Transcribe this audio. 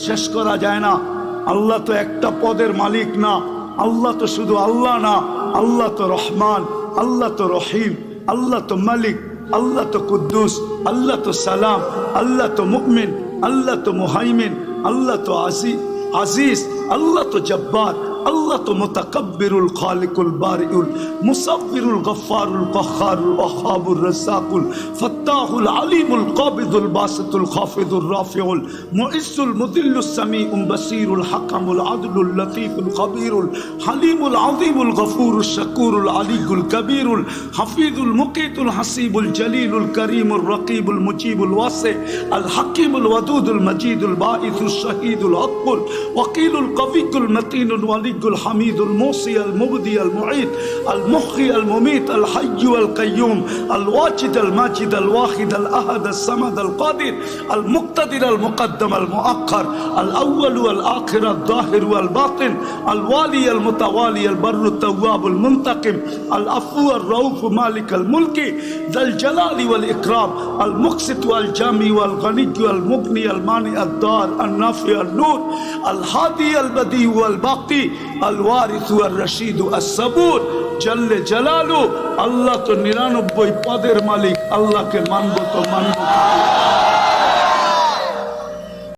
শেষ করা যায় না। আল্লাহ তো একটা পদের মালিক না, আল্লাহ তো শুধু আল্লাহ না, আল্লাহ তো রহমান, আল্লাহ তো রহিম, আল্লাহ তো মালিক, আল্লাহ তো কুদ্দুস, আল্লাহ তো সালাম, আল্লাহ তো মুমিন, আল্লাহ তো মুহাইমিন, আল্লাহ তো আজিজ, আল্লাহ তো জব্বার, আল্লাহ তো মুতাকাব্বিরুল খালিকুল বারিউল মুসাব্বিরুল গফফারুল কহ্হারুল ওয়াহ্হাবুর রাজ্জাকুল ফাত্তাহুল আলিমুল কাবিদুল বাসিতুল খাফিদুর রাফিউল মুইজ্জুল মুদিল্লুস সামিউল বাসিরুল হাকামুল আদলুল লতীফুল খবীরুল হালিমুল আযীমুল গফুরুশ শাকুরুল আলিয়ুল কবীরুল হাফিজুল মুকিতুল হাসিবুল জলিলুল করিমুর রকিবুল মুজিবুল ওয়াসি আল হাকিমুল ওয়াদুদুল মজিদুল বাঈসুশ শাহীদুল আকবর ওয়াকিলুল কবিকুল মতিনুল ওয়ালিয়ুল হামিদুল মুসি আল মুবদি আল মুঈদ আল মুহয়ি আল মুমীত আল হাইয়্যু আল কাইয়্যুম আল ওয়াজিদ আল মাজিদ আল ওয়াহিদ আল আহাদ আল সামাদ আল কাদির আল মুক্তাদির আল মুকদ্দম আল মুআক্খার আল আউয়াল ওয়াল আখির আল যাহির ওয়াল বাতিন আল ওয়ালি আল মুতাওয়ালি আল বাররু তাওয়াব আল মুনতাকিম আল আফু আর রাউফ মালিক আল মুলকি যাল জালালি ওয়াল ইকরাম আল মুকসিত ওয়াল জামি ওয়াল গনি ওয়াল মুগনি আল মানি আল দার আল নাফি আল নূর আল হাদি আল বদি ওয়াল বাকি আল ওয়ারিস ওয়াল রশিদ আস সাবুর জল্লে জালালু। আল্লাহ তো 99 পদের মালিক, আল্লাহকে মানবো তো মানবো।